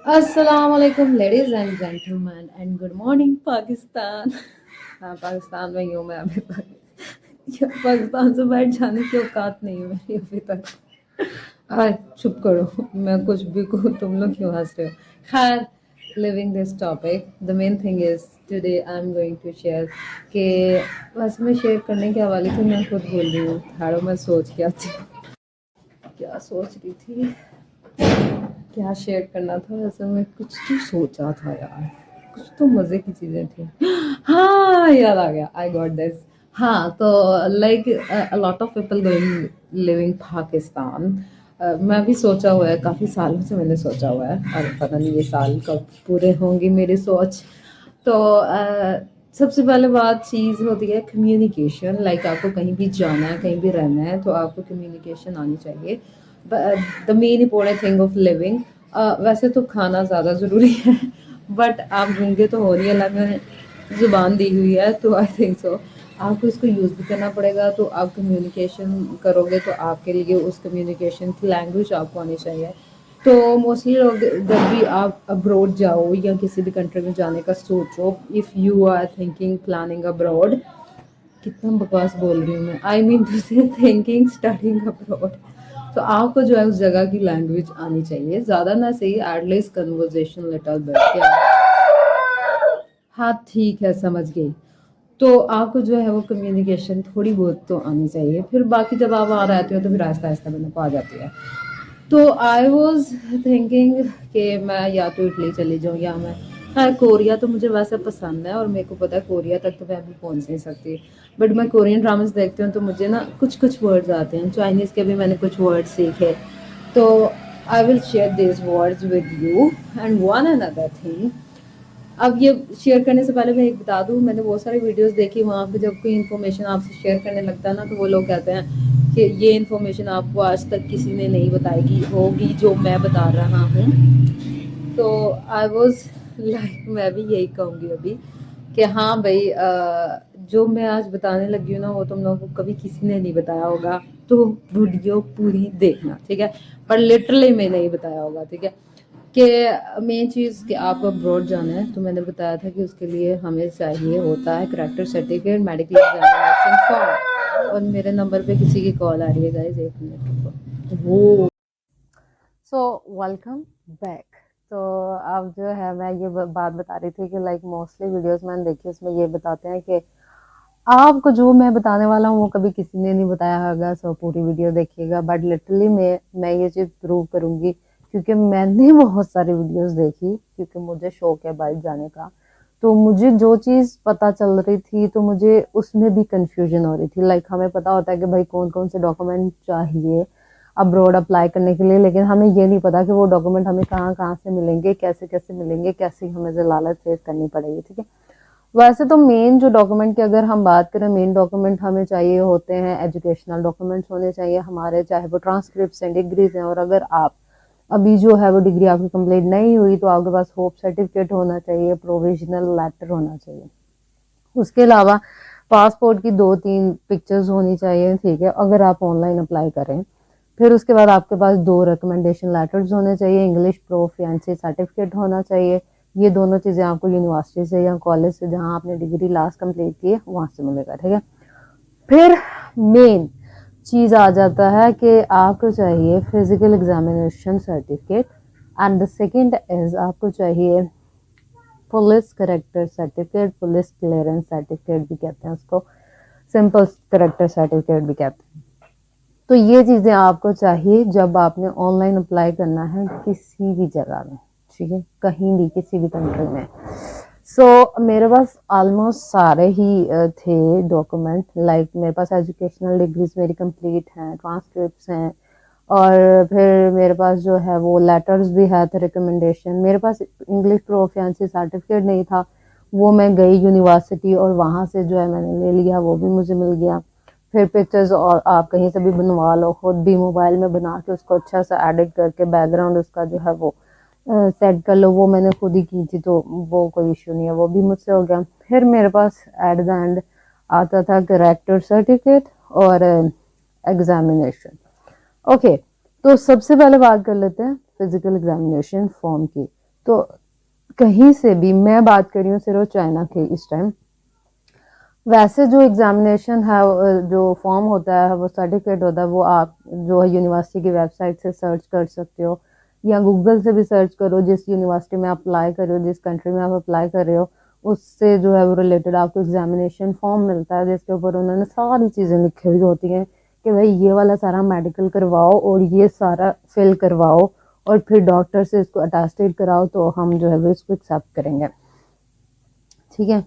अस्सलाम वालेकुम ladies and gentleman and good morning Pakistan. हाँ, पाकिस्तान में ही हूँ मैं अभी तक। यार, पाकिस्तान से बैठ जाने की औकात नहीं है मेरी अभी तक। हाय, चुप करो। मैं कुछ भी कहूँ तुम लोग क्यों हंस रहे हो? खैर, leaving this topic, the main thing is today I am going to share कि बस मैं शेयर करने के हवाले से मैं खुद बोल रही हूँ। थाड़ो मैं सोच क्या सोच रही थी, क्या शेयर करना था। वैसे मैं कुछ तो सोचा था यार, कुछ तो मजे की चीजें थी। हाँ, याद आ गया, आई गॉट दिस। हाँ, तो like a lot of people going living Pakistan. मैं भी सोचा हुआ है, काफी सालों से मैंने सोचा हुआ है, और पता नहीं ये साल कब पूरे होंगी मेरी सोच। तो सबसे पहले बात चीज़ होती है कम्युनिकेशन। लाइक आपको कहीं भी जाना है, कहीं भी रहना है, तो आपको कम्युनिकेशन आनी चाहिए। The main important thing of living. वैसे तो खाना ज़्यादा ज़रूरी है, बट आप गूंगे तो हो नहीं, अल्लाह ने ज़ुबान दी हुई है, तो आई थिंक सो आपको इसको यूज़ भी करना पड़ेगा। तो आप कम्युनिकेशन करोगे तो आपके लिए उस कम्युनिकेशन की लैंग्वेज आपको आनी चाहिए। तो मोस्टली लोग जब भी आप अब्रॉड जाओ या किसी भी कंट्री में जाने का सोचो, if you are thinking planning abroad, कितना बकवास बोल रही हूँ मैं, I mean to say thinking studying abroad, तो आपको जो है उस जगह की लैंग्वेज आनी चाहिए। ज़्यादा ना सही, एटलीस्ट कन्वर्जेशन लिटिल बिट। क्या? हाँ, ठीक है, समझ गई। तो आपको जो है वो कम्युनिकेशन थोड़ी बहुत तो आनी चाहिए, फिर बाकी जब आप वहाँ रहते हो तो फिर आहिस्ता आहिस्ता मैंने को आ जाती है। तो आई वॉज थिंकिंग कि मैं या तो इटली चली जाऊँ या मैं, हाँ, कोरिया तो मुझे वैसे पसंद है और मेरे को पता है कोरिया तक तो मैं अभी पहुँच नहीं सकती। बट मैं कोरियन ड्रामास देखती हूँ तो मुझे ना कुछ कुछ वर्ड्स आते हैं, चाइनीज़ के भी मैंने कुछ वर्ड्स सीखे। तो I will share this words with you. And one another thing, अब ये शेयर करने से पहले मैं एक बता दूं, मैंने बहुत सारी वीडियोस देखी, वहाँ पे जब कोई इन्फॉर्मेशन आपसे शेयर करने लगता है ना, तो वो लोग कहते हैं कि ये इन्फॉर्मेशन आपको आज तक किसी ने नहीं बताएगी होगी जो मैं बता रहा हूँ। तो आई वॉज लाइक मैं भी यही कहूँगी अभी कि हाँ भाई, जो मैं आज बताने लगी हूँ ना वो तुम लोगों को कभी किसी ने नहीं बताया होगा। तो वीडियो पूरी देखना, ठीक है? पर लिटरली मैं नहीं बताया होगा, ठीक है? कि मेन चीज़ कि आपको अब्रॉड जाना है, तो मैंने बताया था कि उसके लिए हमें चाहिए होता है character certificate, medical examination form. और मेरे नंबर पे किसी की कॉल आ रही है गाइस, एक मिनट रुको। वो सो वेलकम बैक। तो अब जो है मैं ये बात बता रही थी कि लाइक मोस्टली वीडियोस मैंने देखी उसमें ये बताते हैं कि आपको जो मैं बताने वाला हूँ वो कभी किसी ने नहीं बताया होगा, सो पूरी वीडियो देखिएगा। बट लिटरली मैं ये चीज़ प्रूव करूंगी क्योंकि मैंने बहुत सारी वीडियोस देखी, क्योंकि मुझे शौक है बाइक जाने का। तो मुझे जो चीज़ पता चल रही थी तो मुझे उसमें भी कंफ्यूजन हो रही थी। लाइक हमें पता होता है कि भाई कौन कौन से डॉक्यूमेंट चाहिए अब्रॉड अप्लाई करने के लिए, लेकिन हमें ये नहीं पता कि वो डॉक्यूमेंट हमें कहाँ कहाँ से मिलेंगे, कैसे कैसे मिलेंगे, कैसे हमें जलालत फेस करनी पड़ेगी, ठीक है? वैसे तो मेन जो डॉक्यूमेंट की अगर हम बात करें, मेन डॉक्यूमेंट हमें चाहिए होते हैं, एजुकेशनल डॉक्यूमेंट्स होने चाहिए हमारे, चाहे वो ट्रांसक्रिप्ट हैं, डिग्रीज हैं। और अगर आप अभी जो है वो डिग्री आपकी कंप्लीट नहीं हुई तो आपके पास होप सर्टिफिकेट होना चाहिए, प्रोविजनल लेटर होना चाहिए। उसके अलावा पासपोर्ट की 2-3 पिक्चर्स होनी चाहिए, ठीक है, अगर आप ऑनलाइन अप्लाई करें। फिर उसके बाद आपके पास 2 रिकमेंडेशन लेटर्स होने चाहिए, इंग्लिश प्रोफिशिएंसी सर्टिफिकेट होना चाहिए। ये दोनों चीज़ें आपको यूनिवर्सिटी से या कॉलेज से जहाँ आपने डिग्री लास्ट कंप्लीट की है वहाँ से मिलेगा, ठीक है? फिर मेन चीज़ आ जाता है कि आपको चाहिए physical examination certificate. And the second is आपको चाहिए police character certificate, police clearance certificate भी कहते हैं उसको, सिंपल करेक्टर सर्टिफिकेट भी कहते हैं। तो ये चीज़ें आपको चाहिए जब आपने ऑनलाइन अप्लाई करना है किसी भी जगह में, ठीक है, कहीं भी किसी भी कंट्री में। मेरे पास ऑलमोस्ट सारे ही थे डॉक्यूमेंट। लाइक मेरे पास एजुकेशनल डिग्रीज मेरी कंप्लीट हैं, ट्रांसक्रिप्ट्स हैं, और फिर मेरे पास जो है वो लेटर्स भी है थे, रिकमेंडेशन। मेरे पास इंग्लिश प्रोफिशिएंसी सर्टिफिकेट नहीं था, वो मैं गई यूनिवर्सिटी और वहाँ से जो है मैंने ले लिया, वो भी मुझे मिल गया। फिर पिक्चर्स और आप कहीं से भी बनवा लो, खुद भी मोबाइल में बना के उसको अच्छा सा एडिट करके बैकग्राउंड उसका जो है वो सेट कर लो, वो मैंने खुद ही की थी, तो वो कोई इशू नहीं है, वो भी मुझसे हो गया। फिर मेरे पास एट द एंड आता था करेक्टर सर्टिफिकेट और एग्जामिनेशन। ओके, तो सबसे पहले बात कर लेते हैं फिजिकल एग्जामिनेशन फॉर्म की। तो कहीं से भी, मैं बात कर रही हूँ सिर्फ चाइना के इस टाइम, वैसे जो एग्जामिनेशन है, जो फॉर्म होता है, वो सर्टिफिकेट होता है, वो आप जो है यूनिवर्सिटी की वेबसाइट से सर्च कर सकते हो, या गूगल से भी सर्च करो, जिस यूनिवर्सिटी में आप अप्लाई कर रहे हो, जिस कंट्री में आप अप्लाई कर रहे हो, उससे जो है वो रिलेटेड आपको एग्जामिनेशन फॉर्म मिलता है, जिसके ऊपर उन्होंने सारी चीज़ें लिखी हुई होती हैं कि भाई ये वाला सारा मेडिकल करवाओ और ये सारा फिल करवाओ, और फिर डॉक्टर से इसको अटेस्टेड कराओ, तो हम जो है वो इसको एक्सेप्ट करेंगे। ठीक है,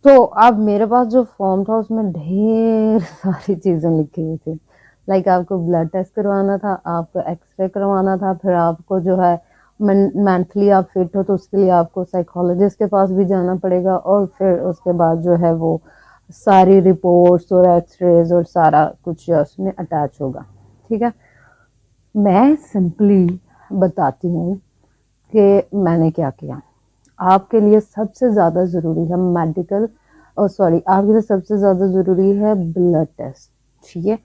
तो अब मेरे पास जो फॉर्म था उसमें ढेर सारी चीज़ें लिखी हुई थी। लाइक आपको ब्लड टेस्ट करवाना था, आपको एक्सरे करवाना था, फिर आपको जो है मेंटली आप फिट हो तो उसके लिए आपको साइकोलॉजिस्ट के पास भी जाना पड़ेगा, और फिर उसके बाद जो है वो सारी रिपोर्ट्स और एक्सरेज और सारा कुछ उसमें अटैच होगा। ठीक है, मैं सिंपली बताती हूँ कि मैंने क्या किया। आपके लिए सबसे ज़्यादा ज़रूरी है मेडिकल, और सॉरी, आपके लिए सबसे ज़्यादा ज़रूरी है ब्लड टेस्ट। ठीक है,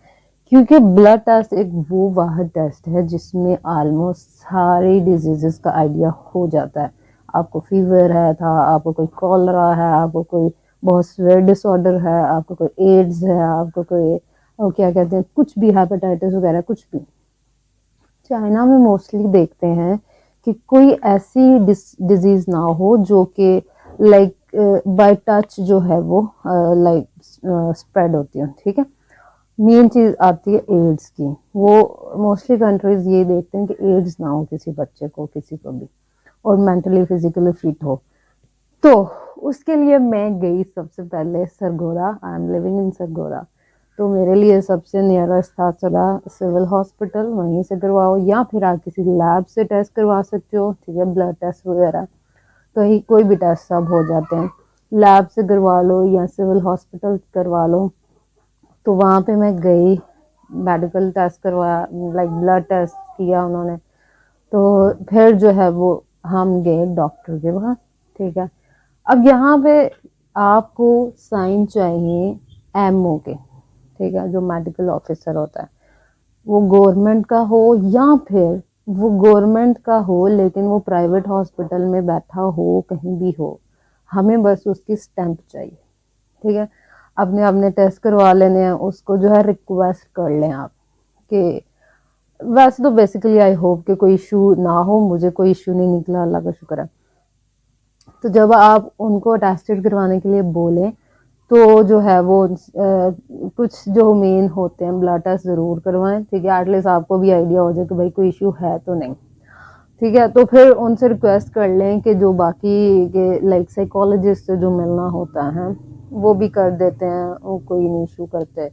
क्योंकि ब्लड टेस्ट एक वो वाहिद टेस्ट है जिसमें ऑलमोस्ट सारे डिजीजेस का आइडिया हो जाता है। आपको फीवर है था, आपको कोई कॉलरा है, आपको कोई बहुत सीवियर डिसऑर्डर है, आपको कोई एड्स है, आपको कोई क्या कहते हैं, कुछ भी, हेपेटाइटिस वगैरह कुछ भी। चाइना में मोस्टली देखते हैं कि कोई ऐसी डिजीज ना हो जो कि लाइक बाय टच जो है वो लाइक स्प्रेड होती है। ठीक है, मेन चीज आती है एड्स की। वो मोस्टली कंट्रीज ये देखते हैं कि एड्स ना हो किसी बच्चे को, किसी को भी, और मेंटली फिजिकली फिट हो। तो उसके लिए मैं गई सबसे पहले Sargodha. I am living in Sargodha, तो मेरे लिए सबसे नियरेस्ट था चला सिविल हॉस्पिटल, वहीं से करवाओ, या फिर आप किसी लैब से टेस्ट करवा सकते हो। ठीक है, ब्लड टेस्ट वगैरह तो ही कोई भी टेस्ट सब हो जाते हैं, लैब से करवा लो या सिविल हॉस्पिटल करवा लो। तो वहाँ पे मैं गई, मेडिकल टेस्ट करवाया, लाइक ब्लड टेस्ट किया उन्होंने। तो फिर जो है वो हम गए डॉक्टर के पास। ठीक है, अब यहाँ पे आपको साइन चाहिए एमओ के। ठीक है, जो मेडिकल ऑफिसर होता है, वो गवर्नमेंट का हो या फिर वो गवर्नमेंट का हो लेकिन वो प्राइवेट हॉस्पिटल में बैठा हो, कहीं भी हो, हमें बस उसकी स्टैंप चाहिए। ठीक है, अपने अपने टेस्ट करवा लेने हैं, उसको जो है रिक्वेस्ट कर लें आप कि, वैसे तो बेसिकली आई होप कि कोई इशू ना हो, मुझे कोई इशू नहीं निकला, अल्लाह का शुक्र है। तो जब आप उनको अटेस्टेड करवाने के लिए बोलें तो जो है वो कुछ जो मेन होते हैं ब्लड टेस्ट ज़रूर करवाएं। ठीक है, एटलीस्ट आपको भी आइडिया हो जाए कि भाई कोई इशू है तो नहीं। ठीक है, तो फिर उनसे रिक्वेस्ट कर लें कि जो बाकी के लाइक साइकोलॉजिस्ट से जो मिलना होता है वो भी कर देते हैं, वो कोई नहीं इशू करते।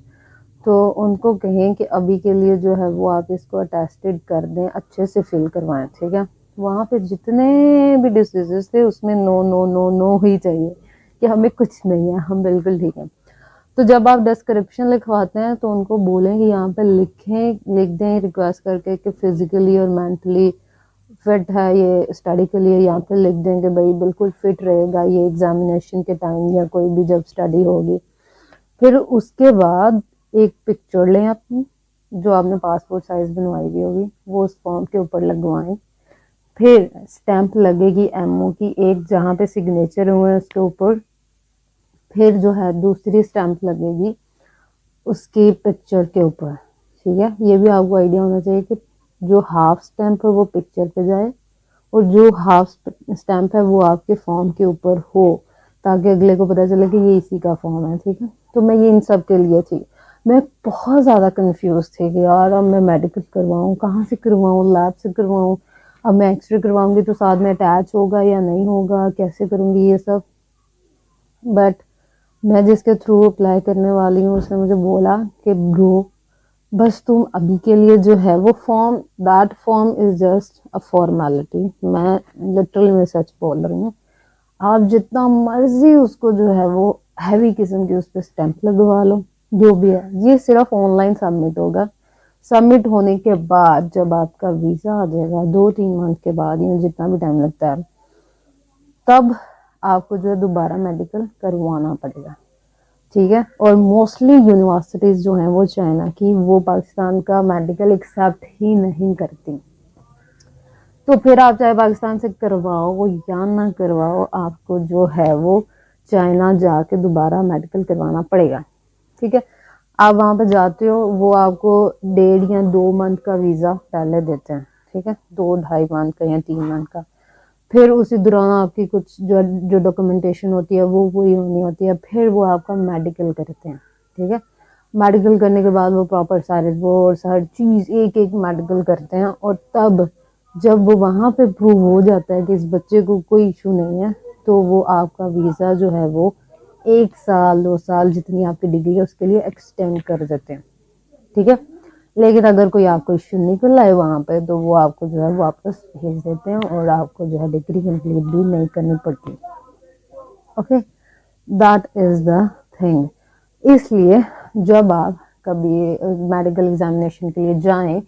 तो उनको कहें कि अभी के लिए जो है वो आप इसको अटेस्टेड कर दें, अच्छे से फिल करवाएं। ठीक है, वहाँ पे जितने भी डिसीजेस थे उसमें नो नो नो नो ही चाहिए कि हमें कुछ नहीं है, हम बिल्कुल ठीक है। तो जब आप डिस्क्रिप्शन लिखवाते हैं तो उनको बोलें कि यहाँ पे लिख दें रिक्वेस्ट करके कि फिजिकली और मेंटली फिट है, ये स्टडी के लिए यहाँ पे लिख दें कि भाई बिल्कुल फिट रहेगा ये एग्जामिनेशन के टाइम या कोई भी जब स्टडी होगी। फिर उसके बाद एक पिक्चर लें अपनी, जो आपने पासपोर्ट साइज बनवाई हुई होगी, वो उस फॉर्म के ऊपर लगवाएं। फिर स्टैंप लगेगी एमओ की एक, जहाँ पे सिग्नेचर हुए उसके ऊपर। फिर जो है दूसरी स्टैंप लगेगी उसकी पिक्चर के ऊपर। ठीक है, ये भी आपको आइडिया होना चाहिए कि जो हाफ स्टैंप है वो पिक्चर पे जाए, और जो हाफ स्टैंप है वो आपके फॉर्म के ऊपर हो, ताकि अगले को पता चले कि ये इसी का फॉर्म है। ठीक है, तो मैं ये इन सब के लिए थी। मैं बहुत ज़्यादा कंफ्यूज थी कि यार अब मैं मेडिकल करवाऊँ, कहाँ से करवाऊँ, लैब से करवाऊँ, अब मैं एक्सरे करवाऊँगी तो साथ में अटैच होगा या नहीं होगा, कैसे करूँगी ये सब। बट मैं जिसके थ्रू अप्लाई करने वाली हूँ उसने मुझे बोला कि ब्रो, बस तुम अभी के लिए जो है वो form, that form is just a formality. मैं लिटरली में सच बोल रही हूँ, आप जितना मर्जी उसको जो है वो हैवी किस्म की उस पर स्टैंप लगवा लो, जो भी है, ये सिर्फ ऑनलाइन सबमिट होगा। सबमिट होने के बाद जब आपका वीज़ा आ जाएगा 2-3 मंथ के बाद, या जितना भी टाइम लगता है, तब आपको जो है दोबारा मेडिकल करवाना पड़ेगा। ठीक है, और मोस्टली यूनिवर्सिटीज़ जो हैं वो चाइना की, वो पाकिस्तान का मेडिकल एक्सेप्ट ही नहीं करती। तो फिर आप चाहे पाकिस्तान से करवाओ या ना करवाओ, आपको जो है वो चाइना जाके दोबारा मेडिकल करवाना पड़ेगा। ठीक है, आप वहाँ पे जाते हो, वो आपको 1.5 या 2 मंथ का वीज़ा पहले देते हैं। ठीक है, 2-2.5 मंथ का या 3 मंथ का। फिर उसी दौरान आपकी कुछ जो जो डॉक्यूमेंटेशन होती है वो पूरी होनी होती है। फिर वो आपका मेडिकल करते हैं। ठीक है, मेडिकल करने के बाद वो प्रॉपर सारे रिपोर्ट्स हर चीज़ एक एक मेडिकल करते हैं, और तब जब वो वहाँ पे प्रूव हो जाता है कि इस बच्चे को कोई इशू नहीं है, तो वो आपका वीज़ा जो है वो 1 साल 2 साल जितनी आपकी डिग्री है उसके लिए एक्सटेंड कर देते हैं। ठीक है, लेकिन अगर कोई आपको इश्यू निकल रहा है वहाँ पे, तो वो आपको जो है वापस भेज देते हैं और आपको जो है डिग्री कंप्लीट भी नहीं करनी पड़ती। Okay, that is the thing. इसलिए जब आप कभी मेडिकल एग्जामिनेशन के लिए जाएं,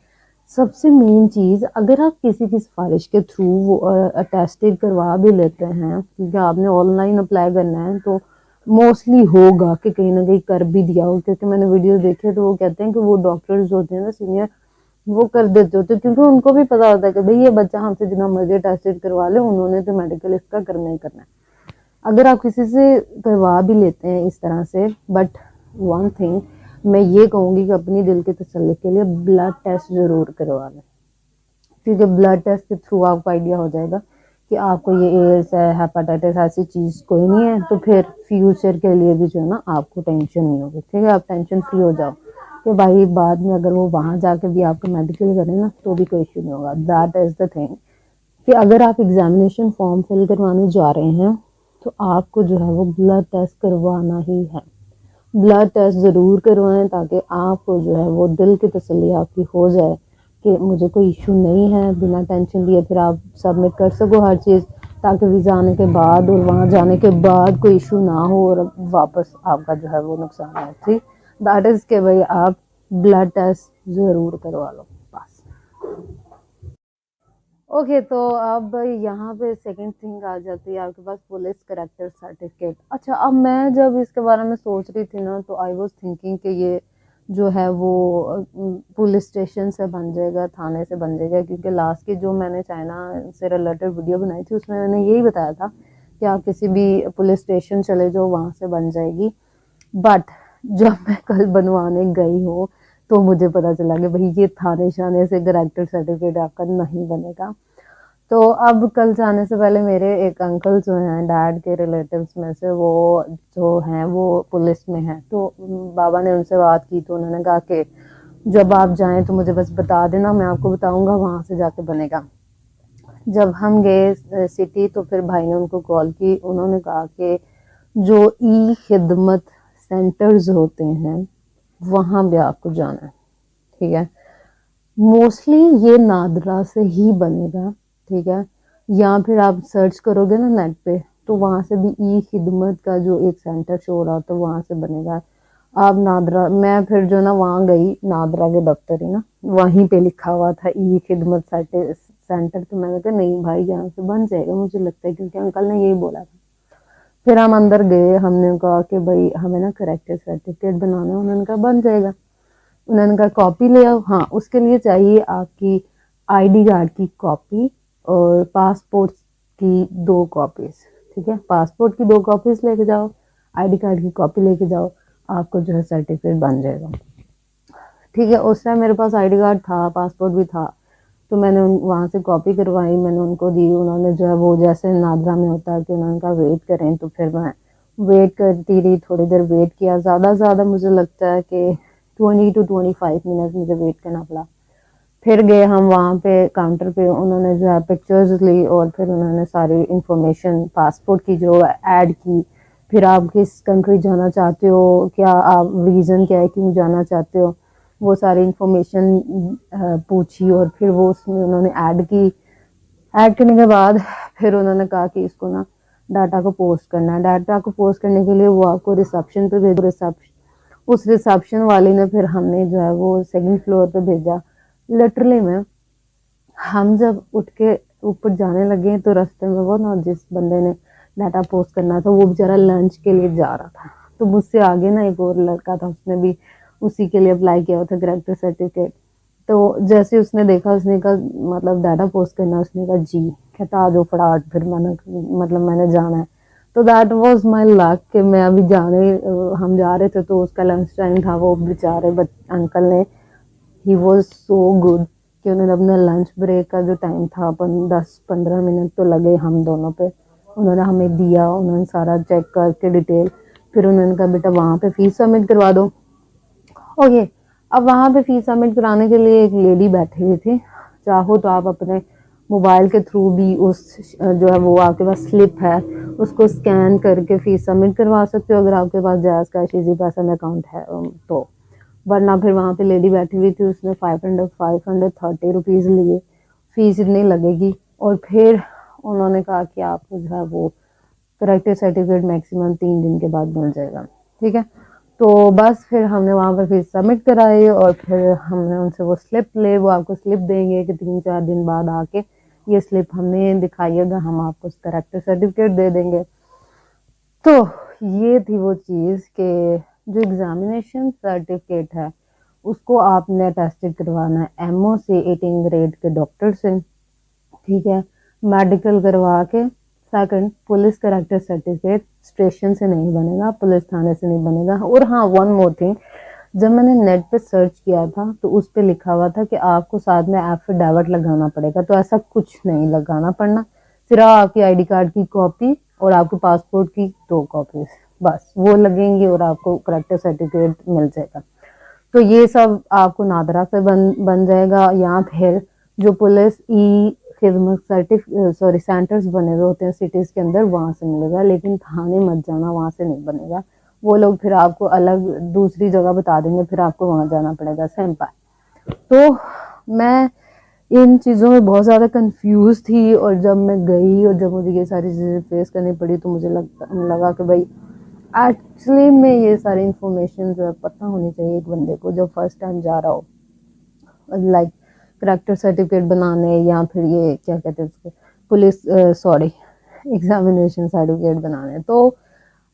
सबसे मेन चीज़, अगर आप किसी की सिफारिश के थ्रू वो अटेस्टेड करवा भी लेते हैं, क्योंकि आपने ऑनलाइन अप्लाई करना है, तो मोस्टली होगा कि कहीं ना कहीं कर भी दिया हो, क्योंकि मैंने वीडियो देखे तो वो कहते हैं कि वो डॉक्टर्स होते हैं ना सीनियर, वो कर देते होते, क्योंकि उनको भी पता होता है कि भाई ये बच्चा हमसे जितना मर्जी टेस्टेड करवा ले, उन्होंने तो मेडिकल इसका करना ही करना है। अगर आप किसी से करवा भी लेते हैं इस तरह से, बट वन थिंग मैं ये कहूँगी कि अपनी दिल की तसल्ली के लिए ब्लड टेस्ट ज़रूर करवा लें, क्योंकि ब्लड टेस्ट के थ्रू आपको आइडिया हो जाएगा कि आपको ये एड्स है, हेपेटाइटिस ऐसी चीज़ कोई नहीं है, तो फिर फ्यूचर के लिए भी जो है ना आपको टेंशन नहीं होगी। ठीक है, आप टेंशन फ्री हो जाओ कि भाई बाद में अगर वो वहाँ जाके भी आपका मेडिकल करें ना तो भी कोई इशू नहीं होगा। दैट इज़ द थिंग कि अगर आप एग्जामिनेशन फॉर्म फिल करवाने जा रहे हैं तो आपको जो है वो ब्लड टेस्ट करवाना ही है। ब्लड टेस्ट ज़रूर करवाएं ताकि आपको जो है वो दिल की तसल्ली आपकी हो जाए कि मुझे कोई इशू नहीं है, बिना टेंशन लिए फिर आप सबमिट कर सको हर चीज़, ताकि वीज़ा आने के बाद और वहाँ जाने के बाद कोई इशू ना हो और वापस आपका जो है वो नुकसान हो। ठीक, दैट इज़ के भाई आप ब्लड टेस्ट ज़रूर करवा लो बस। ओके, तो अब यहाँ पे सेकंड थिंग आ जाती है आपके पास पुलिस करेक्टर सर्टिफिकेट। अच्छा, अब मैं जब इसके बारे में सोच रही थी ना, तो आई वाज थिंकिंग कि ये जो है वो पुलिस स्टेशन से बन जाएगा, थाने से बन जाएगा, क्योंकि लास्ट की जो मैंने चाइना से रिलेटेड वीडियो बनाई थी उसमें मैंने यही बताया था कि आप किसी भी पुलिस स्टेशन चले जाओ वहाँ से बन जाएगी। बट जब मैं कल बनवाने गई हूँ तो मुझे पता चला कि भाई ये थाने शाने से करेक्टर सर्टिफिकेट आपका नहीं बनेगा। तो अब कल जाने से पहले मेरे एक अंकल जो हैं डैड के रिलेटिव्स में से, वो जो हैं वो पुलिस में हैं, तो बाबा ने उनसे बात की तो उन्होंने कहा कि जब आप जाएं तो मुझे बस बता देना, मैं आपको बताऊंगा, वहाँ से जाके बनेगा। जब हम गए सिटी तो फिर भाई ने उनको कॉल की, उन्होंने कहा कि जो ई खिदमत सेंटर्स होते हैं वहाँ भी आपको जाना है। ठीक है, मोस्टली ये नादरा से ही बनेगा। ठीक है, या फिर आप सर्च करोगे ना नेट पे तो वहाँ से भी ई खिदमत का जो एक सेंटर शो हो रहा था वहाँ से बनेगा। आप नादरा, मैं फिर जो ना वहाँ गई नादरा के दफ्तर ही ना, वहीं पे लिखा हुआ था ई खिदमत सेंटर, तो मैंने कहा नहीं भाई यहाँ से बन जाएगा मुझे लगता है, क्योंकि अंकल ने यही बोला था। फिर हम अंदर गए, हमने कहा कि भाई हमें ना करेक्टर सर्टिफिकेट बनाना है, उन्होंने कहा बन जाएगा। उन्होंने कहा कॉपी ले आओ, हाँ उसके लिए चाहिए आपकी आईडी कार्ड की कॉपी और पासपोर्ट की 2 कॉपीज। ठीक है, पासपोर्ट की 2 कॉपीज लेके जाओ, आईडी कार्ड की कॉपी लेके जाओ, आपको जो है सर्टिफिकेट बन जाएगा। ठीक है, उस टाइम मेरे पास आईडी कार्ड था, पासपोर्ट भी था, तो मैंने वहाँ से कॉपी करवाई, मैंने उनको दी। उन्होंने जो है वो जैसे नादरा में होता है कि उन्होंने कहा वेट करें, तो फिर मैं वेट करती रही, थोड़ी देर वेट किया, ज़्यादा से ज़्यादा मुझे लगता है कि 20 to 25 मिनट मुझे वेट करना पड़ा। फिर गए हम वहाँ पे काउंटर पे, उन्होंने जो है पिक्चर्स ली और फिर उन्होंने सारी इंफॉर्मेशन पासपोर्ट की जो ऐड की, फिर आप किस कंट्री जाना चाहते हो, क्या आप रीज़न क्या है क्यों जाना चाहते हो, वो सारी इंफॉर्मेशन पूछी और फिर वो उसमें उन्होंने ऐड की। ऐड करने के बाद फिर उन्होंने कहा कि इसको ना डाटा को पोस्ट करना है। डाटा को पोस्ट करने के लिए वो आपको रिसेप्शन पे भेजो। उस रिसेप्शन वाली ने फिर हमने जो है वो सेकंड फ्लोर पे भेजा। लिटरली में हम जब उठ के ऊपर जाने लगे तो रास्ते में वो ना जिस बंदे ने डाटा पोस्ट करना था वो बेचारा लंच के लिए जा रहा था, तो मुझसे आगे ना एक और लड़का था, उसने भी उसी के लिए अप्लाई किया था करेक्टर सर्टिफिकेट। तो जैसे उसने देखा, उसने कहा मतलब डाटा पोस्ट करना, उसने कहा जी, कहता आ जाओ फटाफट, फिर मैंने जाना है। तो दैट वाज माय लक कि मैं अभी हम जा रहे थे, तो उसका लंच टाइम था। वो बेचारे अंकल ने, ही वाज सो गुड कि उन्होंने अपना लंच ब्रेक का जो टाइम था, अपन 10-15 मिनट तो लगे हम दोनों पे, उन्होंने हमें दिया। उन्होंने सारा चेक करके डिटेल, फिर उन्होंने कहा बेटा वहाँ पे फीस सबमिट करवा दो। ओके, अब वहाँ पे फीस सबमिट कराने के लिए एक लेडी बैठी हुई थी। चाहो तो आप अपने मोबाइल के थ्रू भी उस जो है वो आपके पास स्लिप है, उसको स्कैन करके फीस सबमिट करवा सकते हो, अगर आपके पास जायज़ कैश इजी पैसा में अकाउंट है तो। वरना फिर वहाँ पे लेडी बैठी हुई थी, उसने 530 रुपीज़ लिए, फीस इतनी लगेगी। और फिर उन्होंने कहा कि आपको जो है वो करेक्टर सर्टिफिकेट मैक्सिमम 3 दिन के बाद मिल जाएगा। ठीक है, तो बस फिर हमने वहाँ पर फीस सबमिट कराई, और फिर हमने उनसे वो स्लिप ले, वो आपको स्लिप देंगे कि 3-4 दिन बाद आके ये स्लिप हमें दिखाइएगा, हम आपको करेक्टर सर्टिफिकेट दे देंगे। तो ये थी वो चीज़ कि जो एग्जामिनेशन सर्टिफिकेट है उसको आपने अटेस्टेड करवाना है एमओ से, 18 ग्रेड के डॉक्टर से। ठीक है, मेडिकल करवा के। Second, police character certificate station से नहीं बनेगा, पुलिस थाने से नहीं बनेगा। और हाँ, वन मोर थिंग, जब मैंने नेट पे सर्च किया था तो उस पे लिखा हुआ था कि आपको साथ में एफिडेविट लगाना पड़ेगा, तो ऐसा कुछ नहीं लगाना पड़ना, सिर्फ आपकी आईडी कार्ड की कॉपी और आपके पासपोर्ट की 2 कॉपीज, बस वो लगेंगी और आपको करेक्टर सर्टिफिकेट मिल जाएगा। तो ये सब आपको नादरा से बन जाएगा, या फिर जो पुलिस ई खिदमत सेंटर्स बने हुए होते हैं सिटीज के अंदर, वहां से मिलेगा। लेकिन थाने मत जाना, वहां से नहीं बनेगा, वो लोग फिर आपको अलग दूसरी जगह बता देंगे, फिर आपको वहां जाना पड़ेगा, सिंपल। तो मैं इन चीज़ों में बहुत ज़्यादा कंफ्यूज थी, और जब मैं गई और जब मुझे ये सारी चीज़ें फेस करनी पड़ी तो मुझे लगा कि भाई एक्चुअली में ये सारी इंफॉर्मेशन जो है पता होनी चाहिए एक बंदे को जब फर्स्ट टाइम जा रहा हो, लाइक करेक्टर सर्टिफिकेट बनाने, या फिर ये क्या कहते हैं उसको, पुलिस सॉरी एग्जामिनेशन सर्टिफिकेट बनाने। तो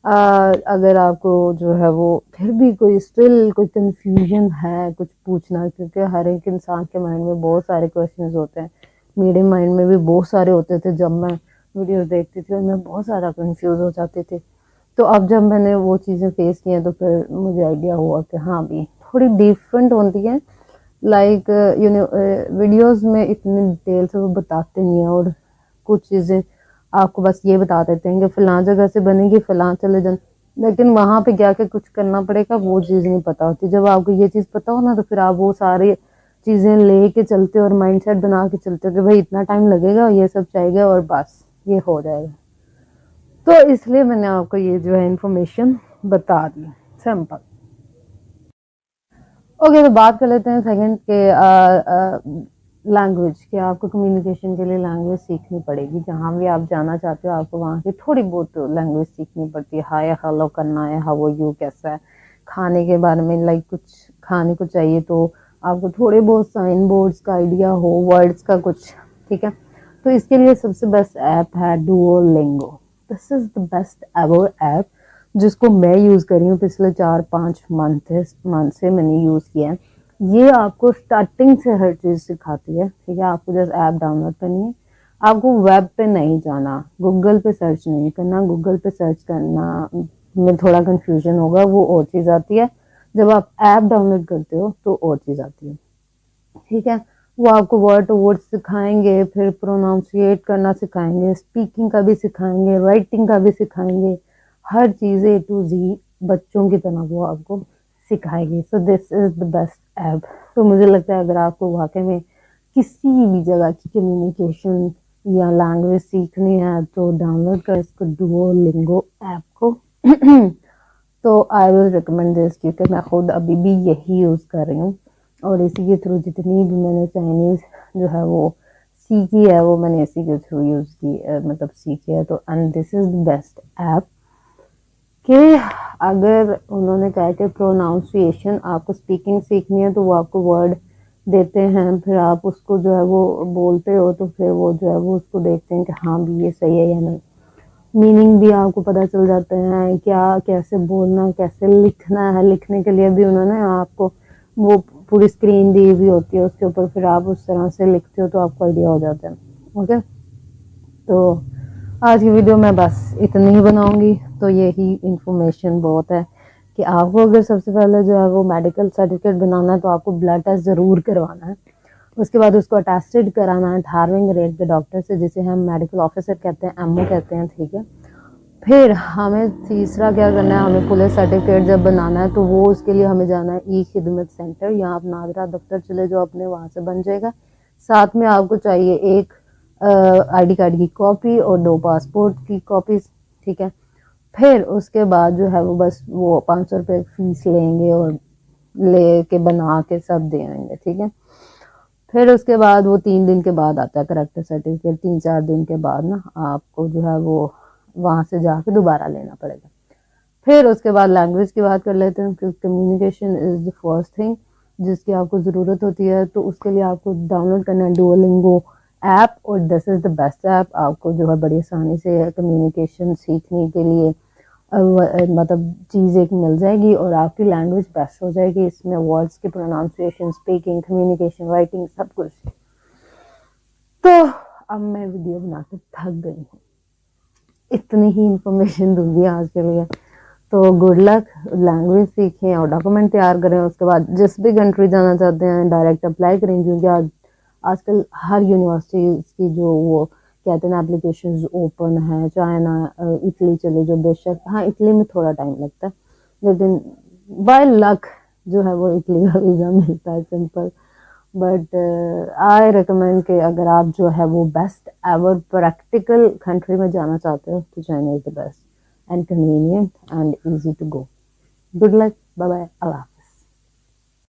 अगर आपको जो है वो फिर भी कोई स्टिल कोई कंफ्यूजन है कुछ पूछना, क्योंकि हर एक इंसान के माइंड में बहुत सारे क्वेश्चंस होते हैं, मेरे माइंड में भी बहुत सारे होते थे जब मैं वीडियोस देखती थी, और मैं बहुत ज़्यादा कंफ्यूज हो जाती थी। तो अब जब मैंने वो चीज़ें फेस की हैं तो फिर मुझे आइडिया हुआ कि हाँ भी थोड़ी डिफरेंट होती है, लाइक वीडियोस में इतनी डिटेल से वो बताते नहीं हैं, और कुछ चीज़ें आपको बस ये बता देते हैं कि फलां जगह से बनेगी, फलां चले जाए, लेकिन वहां पे क्या कुछ करना पड़ेगा वो चीज़ नहीं पता होती। जब आपको ये चीज़ पता हो ना, तो फिर आप वो सारी चीज़ें लेके चलते हो और माइंडसेट बना के चलते हो कि भाई इतना टाइम लगेगा, ये सब चाहिए, और बस ये हो जाएगा। तो इसलिए मैंने आपको ये जो है इंफॉर्मेशन बता दी, सिंपल। ओके, तो बात कर लेते हैं सेकंड के लैंग्वेज के। आपको कम्युनिकेशन के लिए लैंग्वेज सीखनी पड़ेगी, जहाँ भी आप जाना चाहते हो आपको वहाँ की थोड़ी बहुत लैंग्वेज सीखनी पड़ती है। हाय हेलो करना है, हाउ आर यू कैसा है, खाने के बारे में लाइक कुछ खाने को चाहिए तो आपको थोड़े बहुत साइन बोर्ड्स का आइडिया हो, वर्ड्स का कुछ। ठीक है, तो इसके लिए सबसे बेस्ट ऐप है Duolingo. This is the best ever app जिसको मैं यूज़ कर रही हूँ पिछले 4-5 मंथ से मैंने यूज़ किया है। ये आपको स्टार्टिंग से हर चीज़ सिखाती है। ठीक है, आपको जस्ट ऐप डाउनलोड करनी है, आपको वेब पे नहीं जाना, गूगल पे सर्च नहीं करना। गूगल पे सर्च करना में थोड़ा कंफ्यूजन होगा, वो और चीज़ आती है। जब आप ऐप डाउनलोड करते हो तो और चीज़ आती है। ठीक है, वो आपको वर्ड टू वर्ड सिखाएंगे, फिर प्रोनाउंसिएट करना सिखाएंगे, स्पीकिंग का भी सिखाएंगे, राइटिंग का भी सिखाएंगे, हर चीज़ ए टू जी बच्चों की तरह वो आपको सिखाएगी। So this is the best app. तो मुझे लगता है अगर आपको वाकई में किसी भी जगह की कम्युनिकेशन या लैंग्वेज सीखनी है तो डाउनलोड कर इसको, डुओलिंगो ऐप को। तो आई विल रिकमेंड दिस, क्योंकि मैं खुद अभी भी यही यूज़ कर रही हूँ, और इसी के थ्रू जितनी भी मैंने चाइनीज़ जो है वो सीखी है वो मैंने इसी के थ्रू यूज़ की, मतलब सीखी है। तो and this is the best app कि अगर उन्होंने कहा कि प्रोनाउंसिएशन आपको स्पीकिंग सीखनी है तो वो आपको वर्ड देते हैं, फिर आप उसको जो है वो बोलते हो, तो फिर वो जो है वो उसको देखते हैं कि हाँ भी ये सही है या नहीं। मीनिंग भी आपको पता चल जाते हैं, क्या कैसे बोलना, कैसे लिखना है। लिखने के लिए भी उन्होंने आपको वो पूरी स्क्रीन दी हुई होती है, उसके ऊपर फिर आप उस तरह से लिखते हो तो आपको आइडिया हो जाता है। ओके, तो आज की वीडियो मैं बस इतनी ही बनाऊंगी। तो यही इंफॉर्मेशन बहुत है कि आपको अगर सबसे पहले जो है वो मेडिकल सर्टिफिकेट बनाना है तो आपको ब्लड टेस्ट ज़रूर करवाना है। उसके बाद उसको अटेस्टेड कराना है 18वें ग्रेड के डॉक्टर से, जिसे हम मेडिकल ऑफिसर कहते हैं, एमओ कहते हैं, ठीक है। फिर हमें तीसरा क्या करना है, हमें पुलिस सर्टिफिकेट जब बनाना है तो वो उसके लिए हमें जाना है ई खिदमत सेंटर, यहाँ आप नादरा दफ्तर चले जो अपने, वहाँ से बन जाएगा। साथ में आपको चाहिए एक आईडी कार्ड की कॉपी और 2 पासपोर्ट की कॉपीज, ठीक है। फिर उसके बाद जो है वो बस वो 500 रुपये फीस लेंगे और ले के बना के सब दे आएंगे, ठीक है। फिर उसके बाद वो 3 दिन के बाद आता है करेक्टर सर्टिफिकेट, 3-4 दिन के बाद ना आपको जो है वो वहाँ से जाके दोबारा लेना पड़ेगा। फिर उसके बाद लैंग्वेज की बात कर लेते हैं, क्योंकि communication is the first thing जिसकी आपको ज़रूरत होती है। तो उसके लिए आपको डाउनलोड करना है डुओलिंगो ऐप, और this is the best app. आपको जो है बड़ी आसानी से कम्युनिकेशन सीखने के लिए मतलब चीज़ एक मिल जाएगी और आपकी लैंग्वेज बेस्ट हो जाएगी। इसमें वर्ड्स की प्रोनाउंसिएशन, स्पीकिंग, कम्युनिकेशन, राइटिंग सब कुछ। तो अब मैं वीडियो बना के थक गई हूँ, इतनी ही इंफॉर्मेशन दूंगी आज के लिए। तो गुड लक, लैंग्वेज सीखें और डॉक्यूमेंट तैयार करें। उसके बाद जिस भी कंट्री जाना चाहते हैं डायरेक्ट अप्लाई करें, क्योंकि आजकल हर यूनिवर्सिटी की जो वो कहते हैं ना एप्लीकेशन ओपन है। चाइना, इटली चले जो, बेशक हाँ इटली में थोड़ा टाइम लगता है, लेकिन बाय लक जो है वो इटली का वीज़ा मिलता है, सिंपल। बट आई रिकमेंड कि अगर आप जो है वो बेस्ट एवर प्रैक्टिकल कंट्री में जाना चाहते हो तो China is the best and convenient and easy to go. Good luck. Bye bye. Allah.